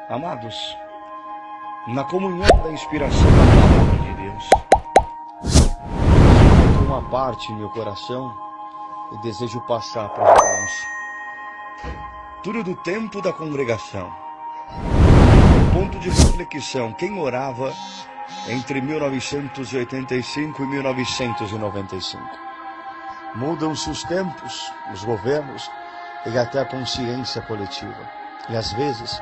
Amados, na comunhão da inspiração da palavra de Deus, tem uma parte em meu coração e desejo passar para os irmãos. Tudo do tempo da congregação. Ponto de reflexão: quem orava entre 1985 e 1995? Mudam-se os tempos, os governos e até a consciência coletiva. E às vezes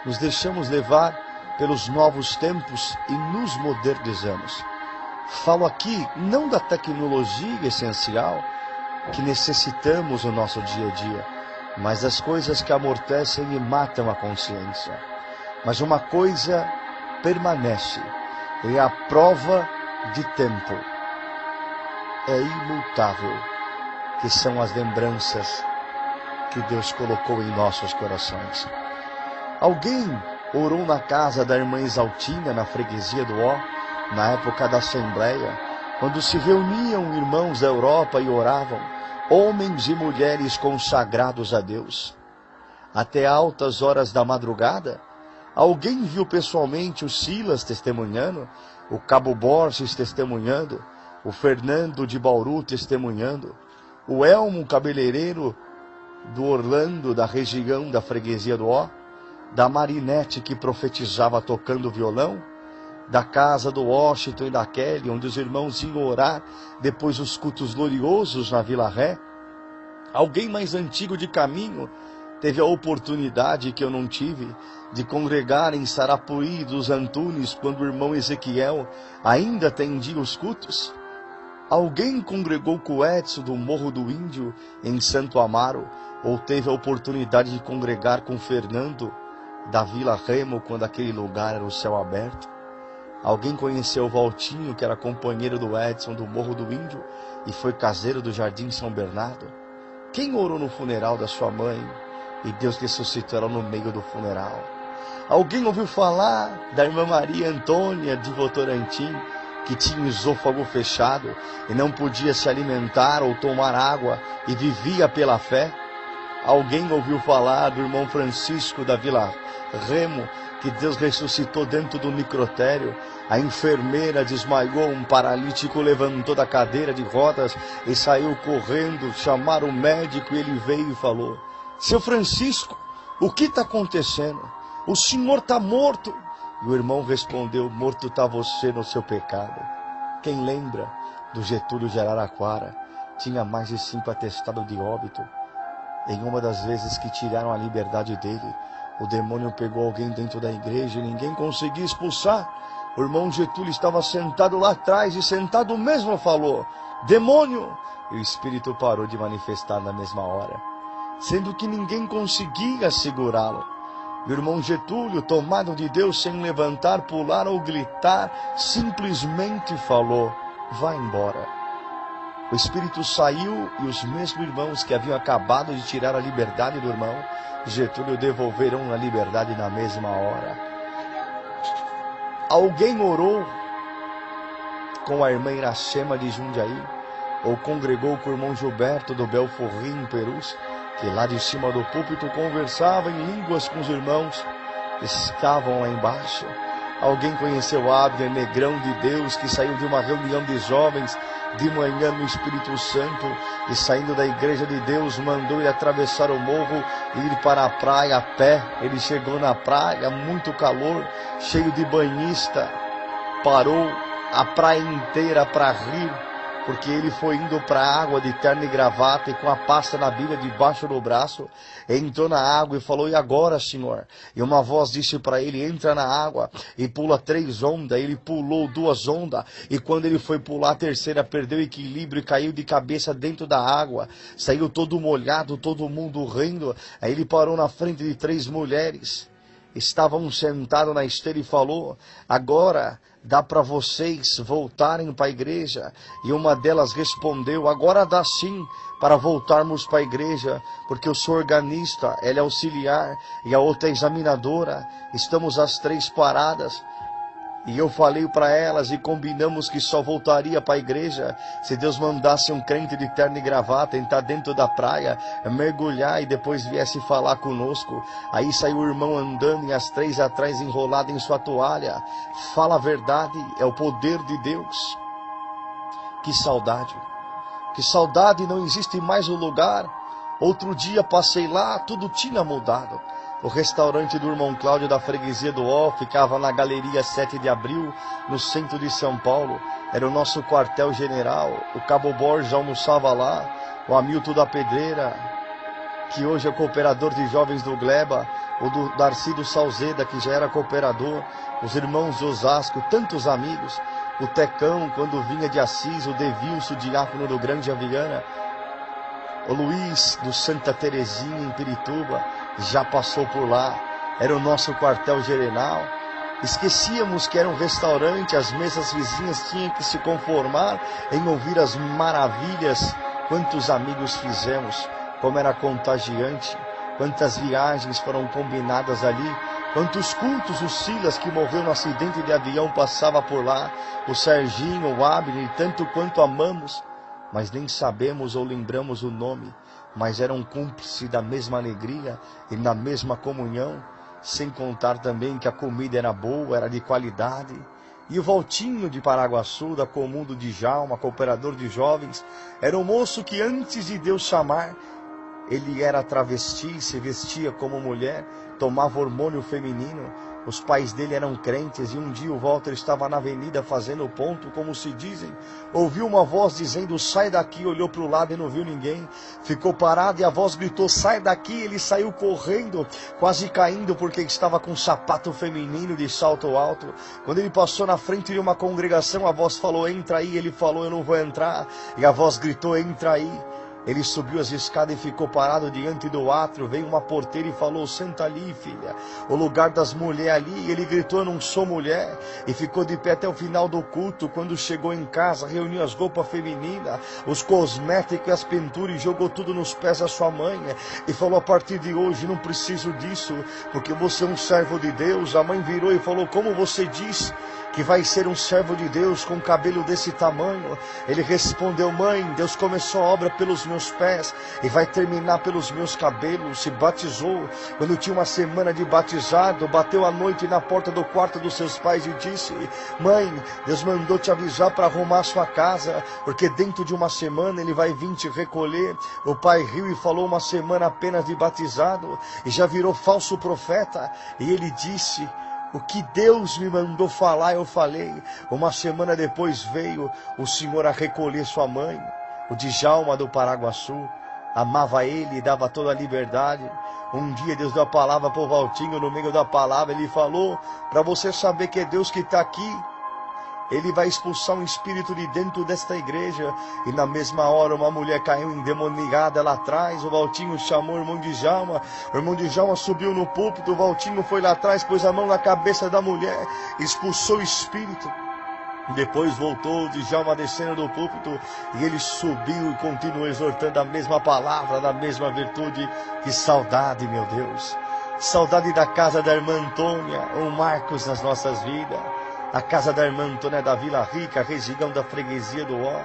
nos deixamos levar pelos novos tempos e nos modernizamos. Falo aqui não da tecnologia essencial que necessitamos no nosso dia a dia, mas das coisas que amortecem e matam a consciência. Mas uma coisa permanece, é a prova de tempo. É imutável, que são as lembranças que Deus colocou em nossos corações. Alguém orou na casa da irmã Exaltina, na freguesia do Ó, na época da Assembleia, quando se reuniam irmãos da Europa e oravam, homens e mulheres consagrados a Deus. Até altas horas da madrugada, alguém viu pessoalmente o Silas testemunhando, o Cabo Borges testemunhando, o Fernando de Bauru testemunhando, o Elmo cabeleireiro do Orlando, da região da freguesia do Ó, da Marinete que profetizava tocando violão, da casa do Washington e da Kelly, onde os irmãos iam orar depois dos cultos gloriosos na Vila Ré. Alguém mais antigo de caminho teve a oportunidade que eu não tive de congregar em Sarapuí dos Antunes, quando o irmão Ezequiel ainda atendia os cultos. Alguém congregou com o Edson do Morro do Índio em Santo Amaro, ou teve a oportunidade de congregar com o Fernando da Vila Remo, quando aquele lugar era o céu aberto. Alguém conheceu o Valtinho, que era companheiro do Edson do Morro do Índio e foi caseiro do Jardim São Bernardo? Quem orou no funeral da sua mãe e Deus ressuscitou ela no meio do funeral? Alguém ouviu falar da irmã Maria Antônia de Votorantim, que tinha o esôfago fechado e não podia se alimentar ou tomar água e vivia pela fé? Alguém ouviu falar do irmão Francisco da Vila Remo, que Deus ressuscitou dentro do necrotério? A enfermeira desmaiou, um paralítico levantou da cadeira de rodas e saiu correndo, chamaram o médico e ele veio e falou: seu Francisco, o que está acontecendo? O senhor está morto. E o irmão respondeu: morto está você no seu pecado. Quem lembra do Getúlio de Araraquara? Tinha mais de 5 atestados de óbito. Em uma das vezes que tiraram a liberdade dele, o demônio pegou alguém dentro da igreja e ninguém conseguia expulsar. O irmão Getúlio estava sentado lá atrás e sentado mesmo falou: demônio! E o espírito parou de manifestar na mesma hora, sendo que ninguém conseguia segurá-lo. O irmão Getúlio, tomado de Deus, sem levantar, pular ou gritar, simplesmente falou: vá embora. O espírito saiu e os mesmos irmãos que haviam acabado de tirar a liberdade do irmão Getúlio devolveram a liberdade na mesma hora. Alguém orou com a irmã Iracema de Jundiaí, ou congregou com o irmão Gilberto do Belforrim, em Perus, que lá de cima do púlpito conversava em línguas com os irmãos que estavam lá embaixo. Alguém conheceu Abner, negrão de Deus, que saiu de uma reunião de jovens de manhã no Espírito Santo e saindo da igreja de Deus mandou ele atravessar o morro e ir para a praia a pé. Ele chegou na praia, muito calor, cheio de banhista, parou a praia inteira para rir, porque ele foi indo para a água de terno e gravata e com a pasta na Bíblia debaixo do braço, entrou na água e falou: e agora, senhor? E uma voz disse para ele: entra na água e pula 3 ondas. Ele pulou 2 ondas e quando ele foi pular a terceira, perdeu o equilíbrio e caiu de cabeça dentro da água, saiu todo molhado, todo mundo rindo. Aí ele parou na frente de 3 mulheres, estavam sentados na esteira e falou: agora dá para vocês voltarem para a igreja? E uma delas respondeu: agora dá sim para voltarmos para a igreja, porque eu sou organista, ela é auxiliar e a outra é examinadora, estamos as 3 paradas. E eu falei para elas e combinamos que só voltaria para a igreja se Deus mandasse um crente de terno e gravata entrar dentro da praia, mergulhar e depois viesse falar conosco. Aí saiu o irmão andando e as 3 atrás enrolado em sua toalha. Fala a verdade, é o poder de Deus. Que saudade. Que saudade, não existe mais o lugar. Outro dia passei lá, tudo tinha mudado. O restaurante do irmão Cláudio da freguesia do Ó ficava na Galeria 7 de Abril, no centro de São Paulo. Era o nosso quartel-general. O Cabo Borges almoçava lá. O Hamilton da Pedreira, que hoje é cooperador de jovens do Gleba. O do Darcy do Salzeda, que já era cooperador. Os irmãos de Osasco, tantos amigos. O Tecão, quando vinha de Assis. O Devilso, diácono do Grande Aviana. O Luiz do Santa Terezinha, em Pirituba, já passou por lá. Era o nosso quartel-general. Esquecíamos que era um restaurante, as mesas vizinhas tinham que se conformar em ouvir as maravilhas. Quantos amigos fizemos, como era contagiante, quantas viagens foram combinadas ali, quantos cultos. O Silas, que morreu no acidente de avião, passava por lá, o Serginho, o Abner, tanto quanto amamos, mas nem sabemos ou lembramos o nome, mas eram cúmplices da mesma alegria e na mesma comunhão, sem contar também que a comida era boa, era de qualidade. E o Valtinho de Paraguaçu, da Comum do Djalma, cooperador de jovens, era um moço que antes de Deus chamar, ele era travesti, se vestia como mulher, tomava hormônio feminino. Os pais dele eram crentes e um dia o Walter estava na avenida fazendo ponto, como se dizem. Ouviu uma voz dizendo, sai daqui, olhou para o lado e não viu ninguém. Ficou parado e a voz gritou, sai daqui. Ele saiu correndo, quase caindo porque estava com um sapato feminino de salto alto. Quando ele passou na frente de uma congregação, a voz falou, entra aí. Ele falou, eu não vou entrar. E a voz gritou, entra aí. Ele subiu as escadas e ficou parado diante do átrio. Veio uma porteira e falou, senta ali, filha, o lugar das mulheres ali. Ele gritou, eu não sou mulher. E ficou de pé até o final do culto. Quando chegou em casa, reuniu as roupas femininas, os cosméticos e as pinturas e jogou tudo nos pés da sua mãe. E falou, a partir de hoje não preciso disso, porque você é um servo de Deus. A mãe virou e falou, como você diz que vai ser um servo de Deus com cabelo desse tamanho? Ele respondeu, mãe, Deus começou a obra pelos meus pés e vai terminar pelos meus cabelos. Se batizou quando tinha uma semana de batizado, bateu à noite na porta do quarto dos seus pais e disse, mãe, Deus mandou te avisar para arrumar sua casa, porque dentro de uma semana ele vai vir te recolher. O pai riu e falou, uma semana apenas de batizado e já virou falso profeta. E ele disse, o que Deus me mandou falar, eu falei. Uma semana depois veio o Senhor a recolher sua mãe. O Djalma do Paraguaçu amava ele e dava toda a liberdade. Um dia Deus deu a palavra para o Valtinho. No meio da palavra ele falou, para você saber que é Deus que está aqui, ele vai expulsar um espírito de dentro desta igreja. E na mesma hora uma mulher caiu endemoniada lá atrás. O Valtinho chamou o irmão Djalma. O irmão Djalma subiu no púlpito. O Valtinho foi lá atrás, pôs a mão na cabeça da mulher, expulsou o espírito. Depois voltou o Djalma descendo do púlpito e ele subiu e continuou exortando a mesma palavra, da mesma virtude. Que saudade, meu Deus. Saudade da casa da irmã Antônia, um Marcos nas nossas vidas. A casa da irmã Antônia da Vila Rica, região da freguesia do Ó.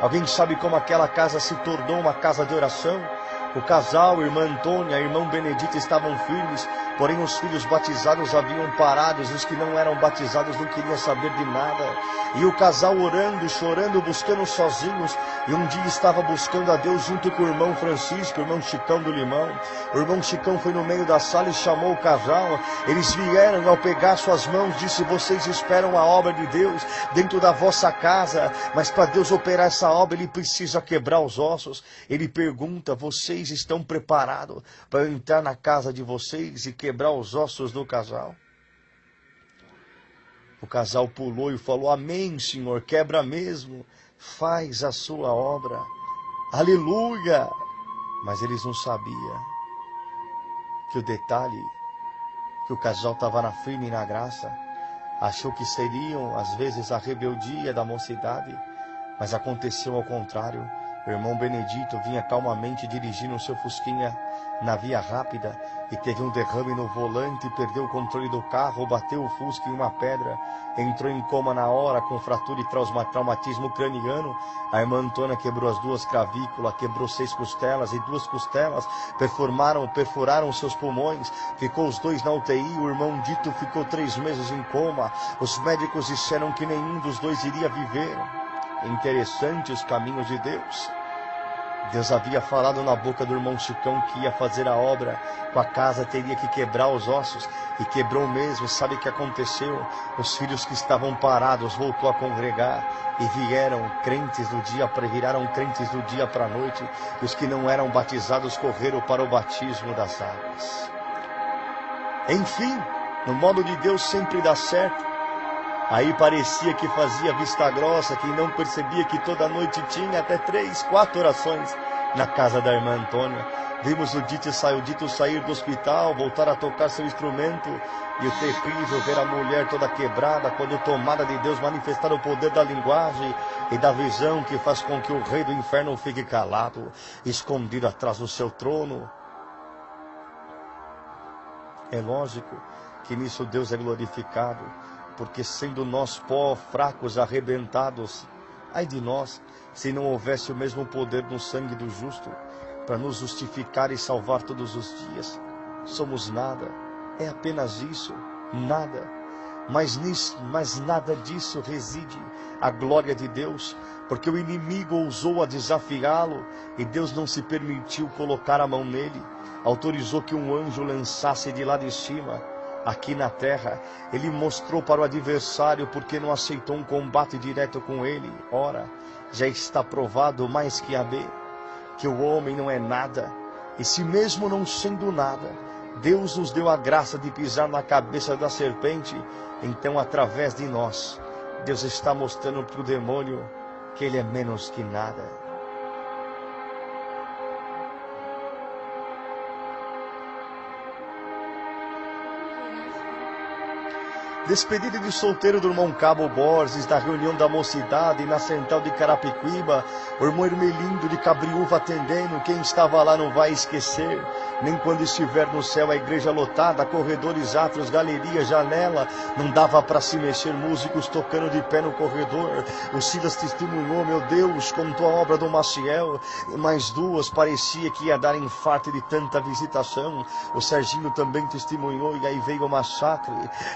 Alguém sabe como aquela casa se tornou uma casa de oração? O casal, irmã Antônia e irmão Benedito estavam firmes, porém os filhos batizados haviam parado, os que não eram batizados não queriam saber de nada. E o casal orando, chorando, buscando sozinhos, e um dia estava buscando a Deus junto com o irmão Francisco, o irmão Chicão do Limão. O irmão Chicão foi no meio da sala e chamou o casal. Eles vieram, ao pegar suas mãos, disse, vocês esperam a obra de Deus dentro da vossa casa, mas para Deus operar essa obra, Ele precisa quebrar os ossos. Ele pergunta, vocês estão preparados para entrar na casa de vocês e quebrar os ossos do casal? O casal pulou e falou, amém, Senhor, quebra mesmo, faz a sua obra, aleluia. Mas eles não sabiam que o detalhe, que o casal estava na firme e na graça, achou que seriam às vezes a rebeldia da mocidade, mas aconteceu ao contrário. O irmão Benedito vinha calmamente dirigindo o seu fusquinha na via rápida e teve um derrame no volante, perdeu o controle do carro, bateu o Fusca em uma pedra, entrou em coma na hora com fratura e traumatismo craniano. A irmã Antônia quebrou as 2 clavículas, quebrou 6 costelas e 2 costelas perfuraram seus pulmões, ficou os 2 na UTI. O irmão Dito ficou 3 meses em coma. Os médicos disseram que nenhum dos 2 iria viver. Interessante os caminhos de Deus. Deus havia falado na boca do irmão Chicão que ia fazer a obra com a casa, teria que quebrar os ossos, e quebrou mesmo. Sabe o que aconteceu? Os filhos que estavam parados voltou a congregar e viraram crentes do dia para a noite, e os que não eram batizados correram para o batismo das águas. Enfim, no modo de Deus sempre dá certo. Aí parecia que fazia vista grossa, que não percebia que toda noite tinha até 3, 4 orações na casa da irmã Antônia. Vimos o Dito sair do hospital, voltar a tocar seu instrumento, e o terrível ver a mulher toda quebrada, quando tomada de Deus, manifestar o poder da linguagem e da visão que faz com que o rei do inferno fique calado, escondido atrás do seu trono. É lógico que nisso Deus é glorificado, porque sendo nós pó, fracos, arrebentados, ai de nós, se não houvesse o mesmo poder no sangue do justo, para nos justificar e salvar todos os dias. Somos nada, é apenas isso, nada. Mas nada disso reside a glória de Deus, porque o inimigo ousou a desafiá-lo, e Deus não se permitiu colocar a mão nele, autorizou que um anjo lançasse de lá de cima. Aqui na terra, ele mostrou para o adversário porque não aceitou um combate direto com ele. Ora, já está provado mais que a B, que o homem não é nada, e se mesmo não sendo nada, Deus nos deu a graça de pisar na cabeça da serpente. Então, através de nós, Deus está mostrando para o demônio que ele é menos que nada. Despedida de solteiro do irmão Cabo Borges, da reunião da mocidade na central de Carapicuíba, o irmão Hermelindo de Cabriúva atendendo. Quem estava lá não vai esquecer, nem quando estiver no céu a igreja lotada, corredores, átrios, galeria, janela, não dava para se mexer, músicos tocando de pé no corredor. O Silas testemunhou, meu Deus, contou a obra do Maciel, e mais 2, parecia que ia dar infarto de tanta visitação. O Serginho também testemunhou, e aí veio o massacre.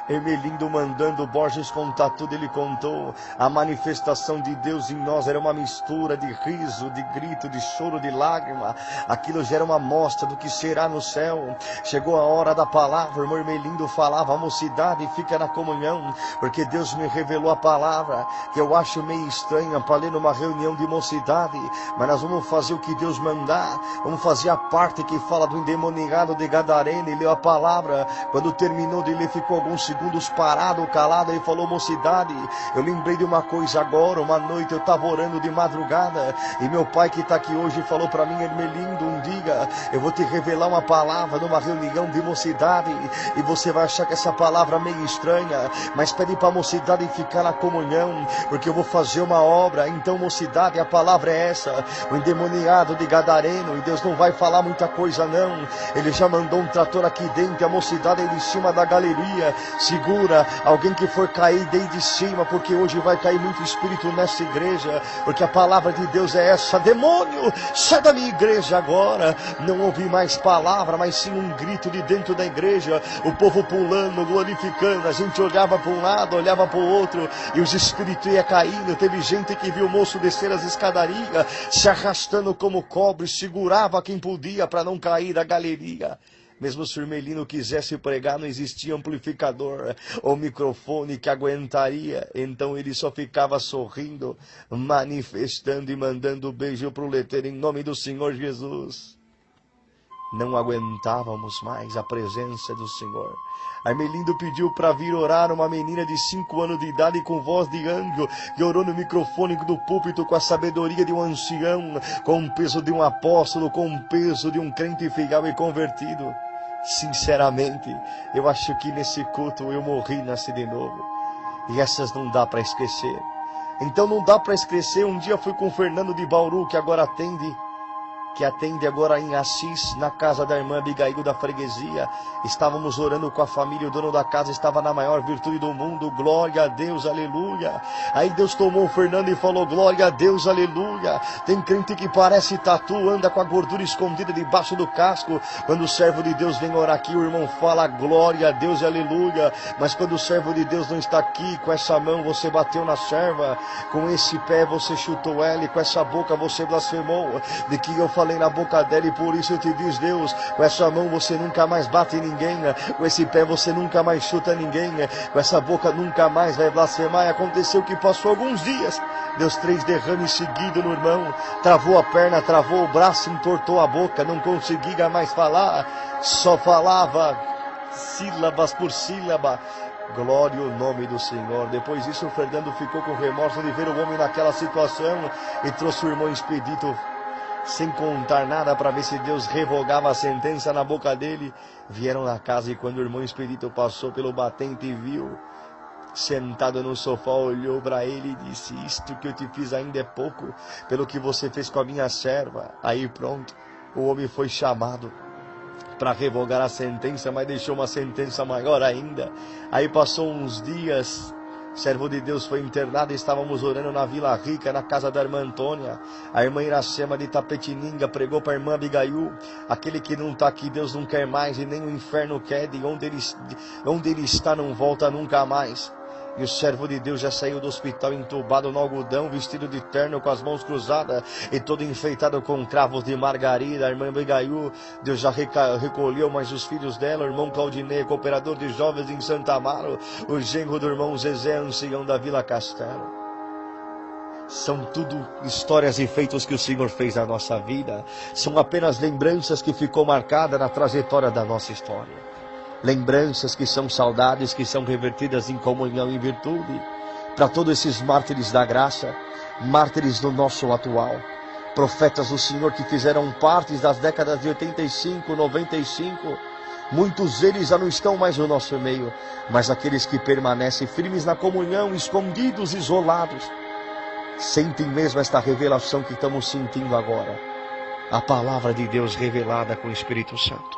Hermelindo mandando Borges contar tudo, ele contou. A manifestação de Deus em nós era uma mistura de riso, de grito, de choro, de lágrima. Aquilo já era uma amostra do que será no céu. Chegou a hora da palavra, o irmão Hermelindo falava, a mocidade fica na comunhão, porque Deus me revelou a palavra, que eu acho meio estranha para ler numa reunião de mocidade, mas nós vamos fazer o que Deus mandar, vamos fazer a parte que fala do endemoniado de Gadareno. E leu a palavra, quando terminou de ler ficou alguns segundos parado, calado, e falou, mocidade, eu lembrei de uma coisa agora. Uma noite eu estava orando de madrugada, e meu pai que está aqui hoje falou para mim, Hermelindo, um dia eu vou te revelar uma palavra numa reunião de mocidade, e você vai achar que essa palavra é meio estranha, mas pede para a mocidade ficar na comunhão, porque eu vou fazer uma obra. Então, mocidade, a palavra é essa, o endemoniado de Gadareno, e Deus não vai falar muita coisa não, ele já mandou um trator aqui dentro, a mocidade aí em cima da galeria, segura alguém que for cair desde cima, porque hoje vai cair muito espírito nessa igreja, porque a palavra de Deus é essa, demônio, sai da minha igreja agora. Não ouvi mais palavra, mas sim um grito de dentro da igreja, o povo pulando, glorificando, a gente olhava para um lado, olhava para o outro, e os espíritos iam caindo. Teve gente que viu o moço descer as escadarias, se arrastando como cobre, segurava quem podia para não cair da galeria. Mesmo se o Hermelino quisesse pregar, não existia amplificador ou microfone que aguentaria. Então ele só ficava sorrindo, manifestando e mandando beijo para o letreiro em nome do Senhor Jesus. Não aguentávamos mais a presença do Senhor. Hermelindo pediu para vir orar uma menina de 5 anos de idade com voz de anjo, que orou no microfone do púlpito com a sabedoria de um ancião, com o peso de um apóstolo, com o peso de um crente fiel e convertido. Sinceramente, eu acho que nesse culto eu morri e nasci de novo. E essas não dá para esquecer. Então não dá para esquecer. Um dia fui com o Fernando de Bauru, que agora atende que atende agora em Assis, na casa da irmã Abigail da freguesia. Estávamos orando com a família, o dono da casa estava na maior virtude do mundo, glória a Deus, aleluia. Aí Deus tomou o Fernando e falou, glória a Deus, aleluia. Tem crente que parece tatu, anda com a gordura escondida debaixo do casco. Quando o servo de Deus vem orar aqui, o irmão fala, glória a Deus, aleluia. Mas quando o servo de Deus não está aqui, com essa mão você bateu na serva, com esse pé você chutou ela, e com essa boca você blasfemou, de que eu falei na boca dela, e por isso eu te diz, Deus, com essa mão você nunca mais bate em ninguém, com esse pé você nunca mais chuta ninguém, com essa boca nunca mais vai blasfemar. E aconteceu que passou alguns dias, Deus 3 derrames seguidos no irmão, travou a perna, travou o braço, entortou a boca, não conseguia mais falar, só falava sílabas por sílaba. Glória ao nome do Senhor. Depois disso o Fernando ficou com remorso de ver o homem naquela situação e trouxe o irmão Expedito sem contar nada para ver se Deus revogava a sentença na boca dele. Vieram na casa e quando o irmão Expedito passou pelo batente e viu sentado no sofá, olhou para ele e disse, isto que eu te fiz ainda é pouco pelo que você fez com a minha serva. Aí pronto, o homem foi chamado para revogar a sentença, mas deixou uma sentença maior ainda. Aí passou uns dias, o servo de Deus foi internado, estávamos orando na Vila Rica, na casa da irmã Antônia. A irmã Iracema de Tapetininga pregou para a irmã Abigail, aquele que não está aqui Deus não quer mais, e nem o inferno quer, de onde ele está não volta nunca mais. E o servo de Deus já saiu do hospital entubado no algodão, vestido de terno, com as mãos cruzadas e todo enfeitado com cravos de margarida. A irmã Abigail, Deus já recolheu mais os filhos dela. O irmão Claudinei, cooperador de jovens em Santa Amaro. O genro do irmão Zezé, ancião da Vila Castelo. São tudo histórias e feitos que o Senhor fez na nossa vida. São apenas lembranças que ficou marcada na trajetória da nossa história. Lembranças que são saudades, que são revertidas em comunhão e virtude. Para todos esses mártires da graça, mártires do nosso atual, profetas do Senhor que fizeram parte das décadas de 85, 95, muitos deles já não estão mais no nosso meio, mas aqueles que permanecem firmes na comunhão, escondidos, isolados, sentem mesmo esta revelação que estamos sentindo agora. A palavra de Deus revelada com o Espírito Santo.